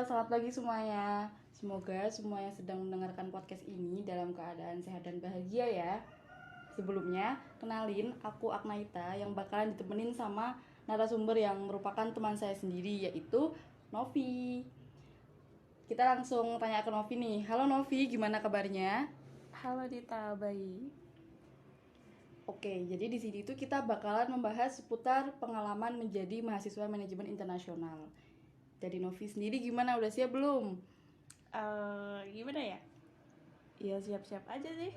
selamat pagi semuanya. Semoga semua yang sedang mendengarkan podcast ini dalam keadaan sehat dan bahagia ya. Sebelumnya, kenalin aku Aknaita yang bakalan ditemenin sama narasumber yang merupakan teman saya sendiri, yaitu Novi. Kita langsung tanya ke Novi nih. Halo Novi, gimana kabarnya? Halo Dita, baik. Oke, jadi di sini tuh kita bakalan membahas seputar pengalaman menjadi mahasiswa manajemen internasional. Jadi Novi sendiri gimana? Udah siap belum? Gimana ya? Ya siap-siap aja sih.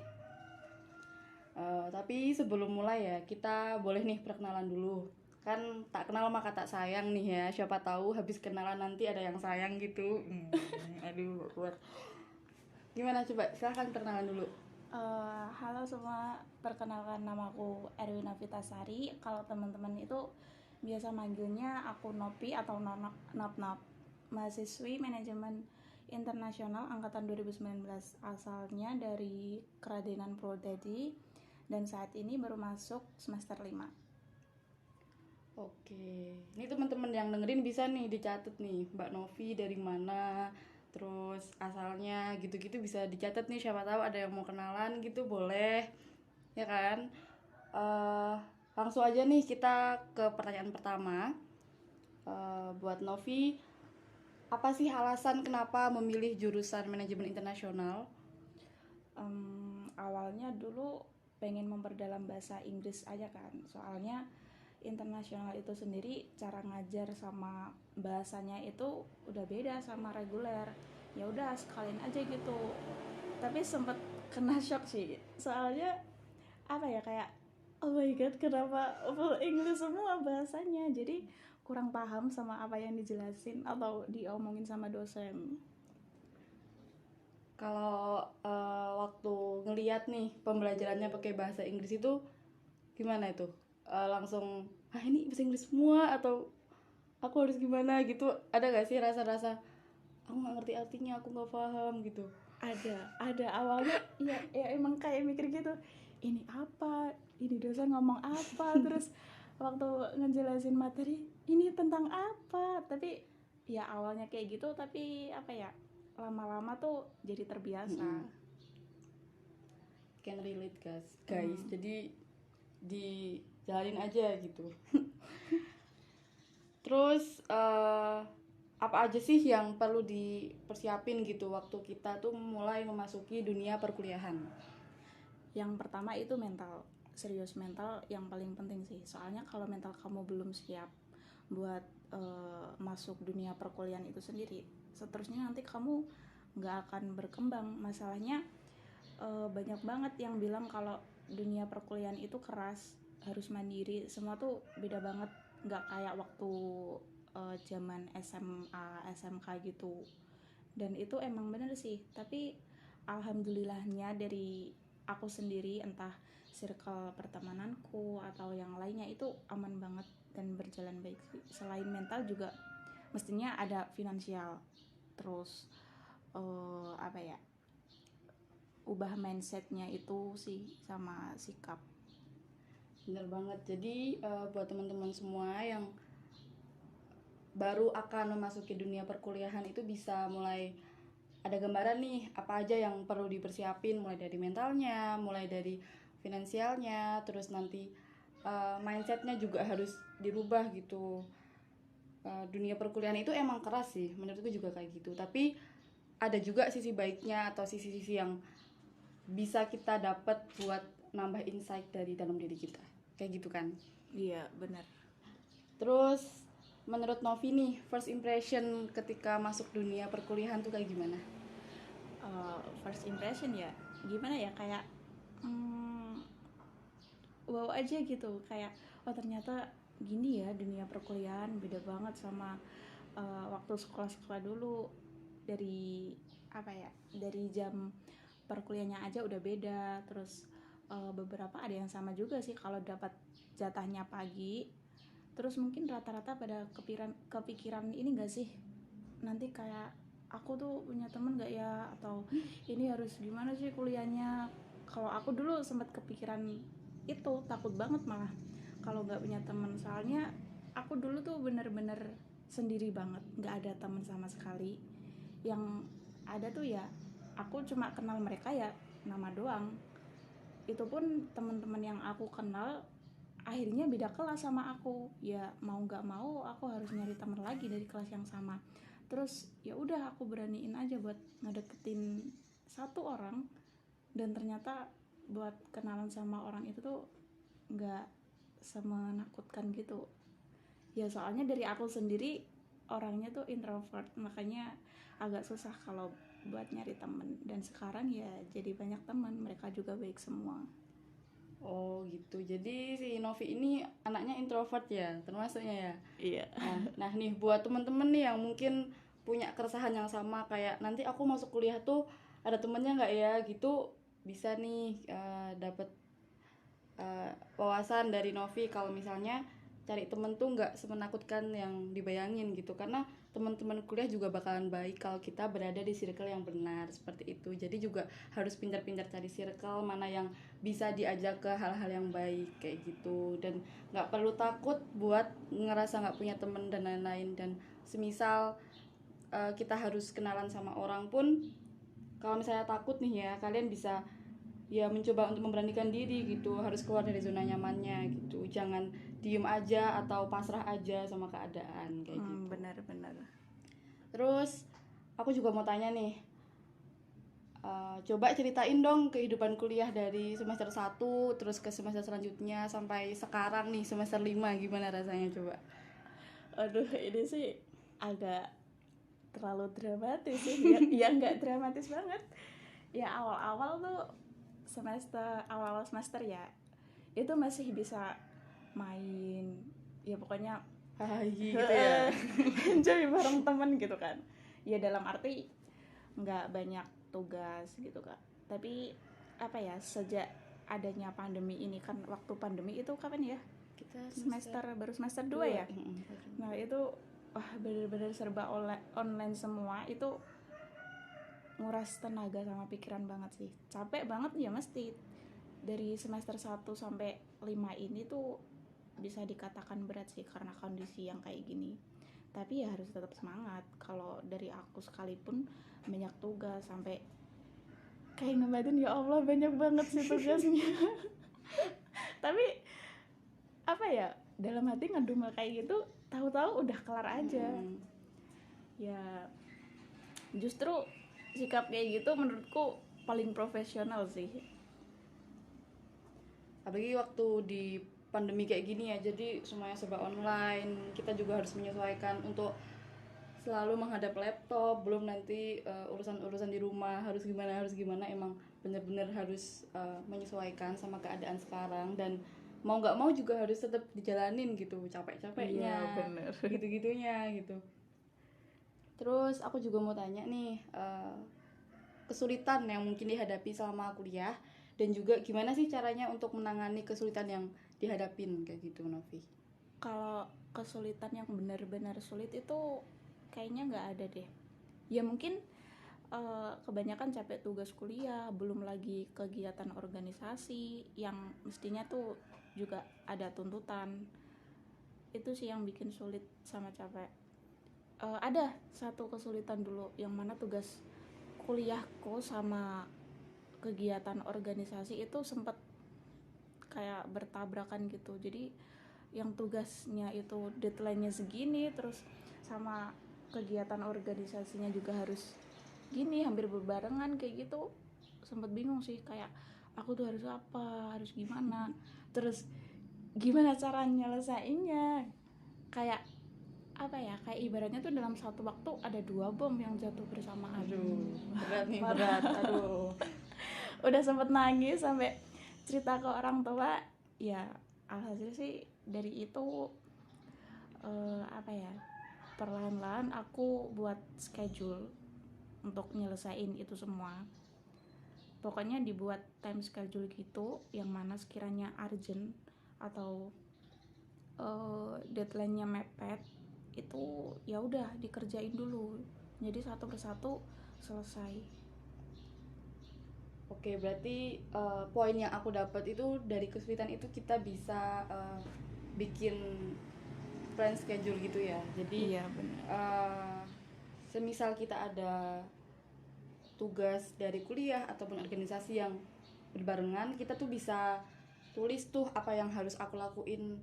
Tapi sebelum mulai ya, kita boleh nih perkenalan dulu. Kan tak kenal maka tak sayang nih ya. Siapa tahu habis kenalan nanti ada yang sayang gitu. Aduh, gak kuat. Gimana coba? Silahkan perkenalan dulu. Halo semua, perkenalkan namaku Erwina Vitasari. Kalau teman-teman itu biasa manggilnya aku Nopi atau Nop Nop. Mahasiswi manajemen internasional angkatan 2019, asalnya dari Keradenan Purwodadi dan saat ini baru masuk semester 5. Oke, ini teman-teman yang dengerin bisa nih dicatat nih, Mbak Novi dari mana, terus asalnya gitu-gitu bisa dicatat nih. Siapa tahu ada yang mau kenalan gitu, boleh, ya kan? Eh, Langsung aja nih kita ke pertanyaan pertama. Buat Novi, apa sih alasan kenapa memilih jurusan manajemen internasional? Awalnya dulu pengen memperdalam bahasa Inggris aja kan, soalnya internasional itu sendiri cara ngajar sama bahasanya itu udah beda sama reguler. Ya udah sekalian aja gitu, tapi sempet kena shock sih, soalnya apa ya, kayak oh my god, kenapa full English semua bahasanya, jadi kurang paham sama apa yang dijelasin atau diomongin sama dosen. Kalau waktu ngeliat nih pembelajarannya pakai bahasa Inggris itu gimana itu? Langsung, ah ini bahasa Inggris semua atau aku harus gimana gitu? Ada gak sih rasa-rasa aku nggak ngerti artinya, aku nggak paham gitu? Ada awalnya ya emang kayak mikir gitu, ini apa, ini dosen ngomong apa, terus waktu ngejelasin materi ini tentang apa. Tapi ya awalnya kayak gitu, tapi apa ya, lama-lama tuh jadi terbiasa. Can relate guys. Jadi dijalanin aja gitu. Terus apa aja sih yang perlu dipersiapin gitu waktu kita tuh mulai memasuki dunia perkuliahan? Yang pertama itu mental, serius, mental yang paling penting sih, soalnya kalau mental kamu belum siap buat masuk dunia perkuliahan itu sendiri, seterusnya nanti kamu nggak akan berkembang. Masalahnya banyak banget yang bilang kalau dunia perkuliahan itu keras, harus mandiri, semua tuh beda banget, nggak kayak waktu zaman SMA SMK gitu. Dan itu emang bener sih, tapi alhamdulillahnya dari aku sendiri, entah circle pertemananku atau yang lainnya, itu aman banget dan berjalan baik sih. Selain mental juga mestinya ada finansial, terus apa ya, ubah mindsetnya itu sih, sama sikap. Bener banget. Jadi buat teman-teman semua yang baru akan memasuki dunia perkuliahan itu bisa mulai ada gambaran nih apa aja yang perlu dipersiapin, mulai dari mentalnya, mulai dari finansialnya, terus nanti mindsetnya juga harus dirubah gitu. Dunia perkuliahan itu emang keras sih, menurutku juga kayak gitu. Tapi ada juga sisi baiknya atau sisi-sisi yang bisa kita dapat buat nambah insight dari dalam diri kita, kayak gitu kan. Iya benar. Terus menurut Novi nih, first impression ketika masuk dunia perkuliahan tuh kayak gimana? First impression ya gimana ya, kayak wow aja gitu, kayak oh ternyata gini ya dunia perkuliahan, beda banget sama waktu sekolah-sekolah dulu. Dari apa ya, dari jam perkuliahannya aja udah beda. Terus beberapa ada yang sama juga sih kalau dapat jatahnya pagi. Terus mungkin rata-rata pada kepikiran ini gak sih, nanti kayak aku tuh punya temen gak ya, atau ini harus gimana sih kuliahnya. Kalau aku dulu sempat kepikiran itu, takut banget malah kalau nggak punya temen, soalnya aku dulu tuh bener-bener sendiri banget, nggak ada temen sama sekali. yang ada tuh ya aku cuma kenal mereka ya nama doang. Itu pun teman-teman yang aku kenal akhirnya beda kelas sama aku, ya mau nggak mau aku harus nyari teman lagi dari kelas yang sama. Terus ya udah aku beraniin aja buat ngedeketin satu orang, dan ternyata buat kenalan sama orang itu tuh nggak semenakutkan gitu ya, soalnya dari aku sendiri orangnya tuh introvert, makanya agak susah kalau buat nyari temen. Dan sekarang ya jadi banyak teman, mereka juga baik semua. Oh gitu. Jadi si Novi ini anaknya introvert ya, termasuknya ya. Iya. Nah nih buat temen-temen nih yang mungkin punya keresahan yang sama kayak nanti aku masuk kuliah tuh ada temennya nggak ya gitu, bisa nih dapat wawasan dari Novi kalau misalnya cari temen tuh nggak semenakutkan yang dibayangin gitu, karena teman-teman kuliah juga bakalan baik kalau kita berada di circle yang benar seperti itu. Jadi juga harus pintar-pintar cari circle mana yang bisa diajak ke hal-hal yang baik kayak gitu, dan nggak perlu takut buat ngerasa nggak punya temen dan lain-lain. Dan semisal kita harus kenalan sama orang pun, kalau misalnya takut nih ya, kalian bisa ya mencoba untuk memberanikan diri gitu, harus keluar dari zona nyamannya gitu, jangan diem aja atau pasrah aja sama keadaan kayak gitu. Benar-benar. Terus aku juga mau tanya nih, coba ceritain dong kehidupan kuliah dari semester 1 terus ke semester selanjutnya sampai sekarang nih semester 5, gimana rasanya coba? Aduh, ini sih agak terlalu dramatis sih. Ya nggak dramatis banget. Ya awal-awal tuh awal-awal semester ya itu masih bisa main, ya pokoknya Gitu ya. enjoy bareng temen gitu kan. Ya dalam arti nggak banyak tugas gitu kan. Tapi apa ya, sejak adanya pandemi ini kan, waktu pandemi itu kapan ya? Kita Baru semester 2 ya. Nah itu wah bener-bener serba online semua, itu nguras tenaga sama pikiran banget sih. Capek banget ya mesti. Dari semester 1 sampai 5 ini tuh bisa dikatakan berat sih karena kondisi yang kayak gini. Tapi ya harus tetap semangat. Kalau dari aku sekalipun banyak tugas, sampai kayak ngebatin ya Allah banyak banget sih tugasnya. Tapi apa ya, dalam hati ngedumel kayak gitu, tahu-tahu udah kelar aja. Ya justru sikap kayak gitu menurutku paling profesional sih. Apalagi waktu di pandemi kayak gini ya, jadi semuanya serba online, kita juga harus menyesuaikan untuk selalu menghadap laptop, belum nanti urusan-urusan di rumah harus gimana, emang bener-bener harus menyesuaikan sama keadaan sekarang, dan mau nggak mau juga harus tetap dijalanin gitu, capek-capeknya, gitu-gitunya gitu. Terus aku juga mau tanya nih, kesulitan yang mungkin dihadapi selama kuliah, dan juga gimana sih caranya untuk menangani kesulitan yang dihadapin kayak gitu, Novi? Kalau kesulitan yang benar-benar sulit itu kayaknya nggak ada deh. Ya mungkin kebanyakan capek tugas kuliah, belum lagi kegiatan organisasi yang mestinya tuh juga ada tuntutan. Itu sih yang bikin sulit sama capek. Ada satu kesulitan dulu, yang mana tugas kuliahku sama kegiatan organisasi itu sempat kayak bertabrakan gitu. Jadi yang tugasnya itu deadline-nya segini, terus sama kegiatan organisasinya juga harus gini, hampir berbarengan kayak gitu. Sempat bingung sih, kayak aku tuh harus apa, harus gimana, terus gimana cara nyelesainnya. Kayak apa ya, kayak ibaratnya tuh dalam satu waktu ada 2 bom yang jatuh bersamaan. Aduh, berat nih, berat. Aduh. Udah sempet nangis sampai cerita ke orang tua. Ya alhasil sih dari itu apa ya, perlahan-lahan aku buat schedule untuk nyelesain itu semua. Pokoknya dibuat time schedule gitu, yang mana sekiranya urgent atau deadline-nya mepet, itu ya udah dikerjain dulu. Jadi satu persatu selesai. Oke, berarti poin yang aku dapat itu dari kesulitan itu kita bisa bikin plan schedule gitu ya. Jadi Iya benar. semisal kita ada tugas dari kuliah ataupun organisasi yang berbarengan, kita tuh bisa tulis tuh apa yang harus aku lakuin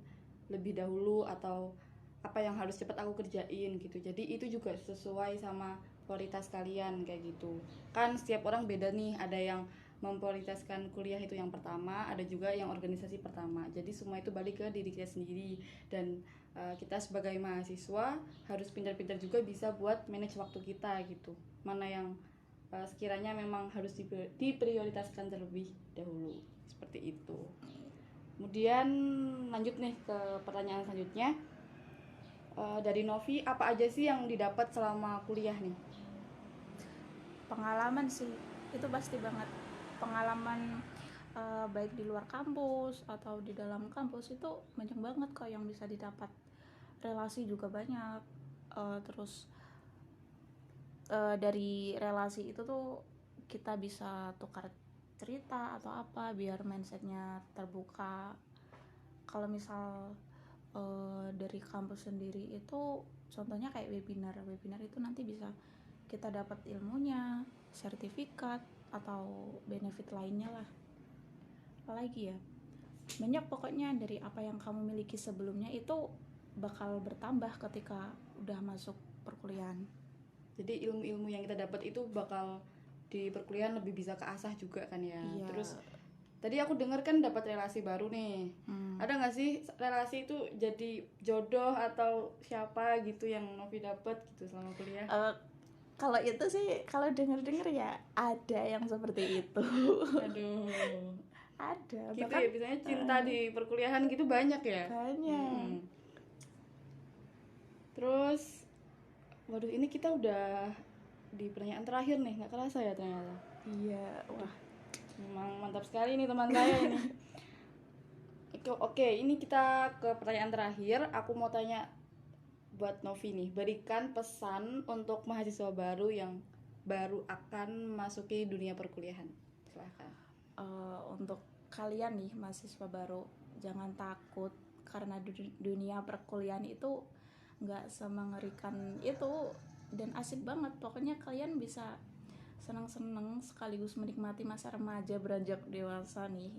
lebih dahulu atau apa yang harus cepat aku kerjain gitu. Jadi itu juga sesuai sama prioritas kalian kayak gitu. Kan setiap orang beda nih, ada yang memprioritaskan kuliah itu yang pertama, ada juga yang organisasi pertama. Jadi semua itu balik ke diri kita sendiri, dan kita sebagai mahasiswa harus pintar-pintar juga bisa buat manage waktu kita gitu. Mana yang sekiranya memang harus diprioritaskan terlebih dahulu, seperti itu. Kemudian lanjut nih ke pertanyaan selanjutnya. Dari Novi, apa aja sih yang didapat selama kuliah nih? Pengalaman sih, itu pasti banget. Pengalaman baik di luar kampus atau di dalam kampus itu banyak banget kok yang bisa didapat. Relasi juga banyak. Terus dari relasi itu tuh kita bisa tukar cerita atau apa biar mindsetnya terbuka. Kalau misal dari kampus sendiri itu contohnya kayak webinar itu nanti bisa kita dapat ilmunya, sertifikat atau benefit lainnya lah. Apalagi ya, banyak pokoknya dari apa yang kamu miliki sebelumnya itu bakal bertambah ketika udah masuk perkuliahan. Jadi ilmu-ilmu yang kita dapat itu bakal di perkuliahan lebih bisa keasah juga kan ya. Iya. Terus tadi aku dengar kan dapat relasi baru nih. Ada nggak sih relasi itu jadi jodoh atau siapa gitu yang Novi dapat gitu selama kuliah? Kalau itu sih, kalau dengar ya ada yang seperti itu. Aduh. Ada. Gitu bahkan, ya, biasanya cinta di perkuliahan gitu banyak ya? Banyak. Terus, waduh ini kita udah di pertanyaan terakhir nih, nggak kerasa ya ternyata. Iya, wah. Memang mantap sekali nih teman saya ini. Oke, ini kita ke pertanyaan terakhir. Aku mau tanya buat Novi nih, berikan pesan untuk mahasiswa baru yang baru akan masuki dunia perkuliahan. Silahkan. Untuk kalian nih mahasiswa baru, jangan takut karena dunia perkuliahan itu nggak semengerikan itu dan asik banget. Pokoknya kalian bisa senang-senang sekaligus menikmati masa remaja beranjak dewasa nih,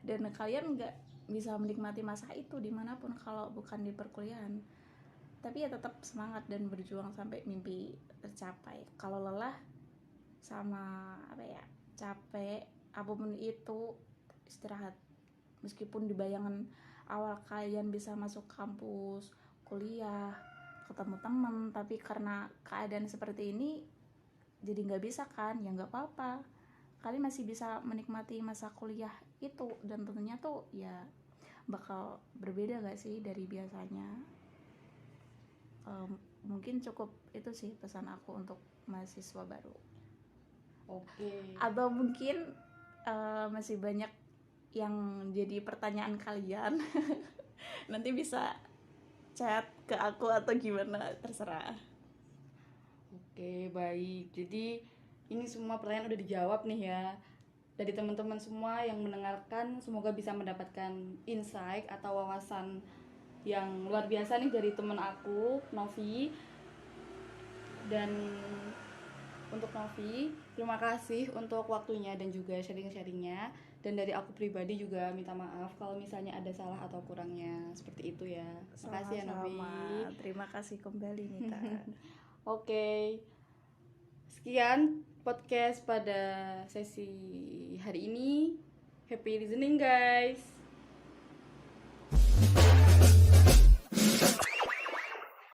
dan kalian nggak bisa menikmati masa itu dimanapun kalau bukan di perkuliahan. Tapi ya tetap semangat dan berjuang sampai mimpi tercapai. Kalau lelah sama capek apapun itu, istirahat. Meskipun di bayangan awal kalian bisa masuk kampus, kuliah, ketemu teman, tapi karena keadaan seperti ini jadi nggak bisa kan, ya nggak apa-apa. Kalian masih bisa menikmati masa kuliah itu, dan tentunya tuh ya bakal berbeda gak sih dari biasanya. Mungkin cukup itu sih pesan aku untuk mahasiswa baru. Oke. Atau mungkin masih banyak yang jadi pertanyaan kalian. Nanti bisa chat ke aku atau gimana, terserah. Oke, baik. Jadi ini semua pertanyaan udah dijawab nih ya. Dari teman-teman semua yang mendengarkan, semoga bisa mendapatkan insight atau wawasan yang luar biasa nih dari teman aku, Novi. Dan untuk Novi, terima kasih untuk waktunya dan juga sharing-sharingnya. Dan dari aku pribadi juga minta maaf kalau misalnya ada salah atau kurangnya. Seperti itu ya. Terima kasih ya Novi. Terima kasih kembali Nita. Oke. Sekian podcast pada sesi hari ini. Happy listening guys.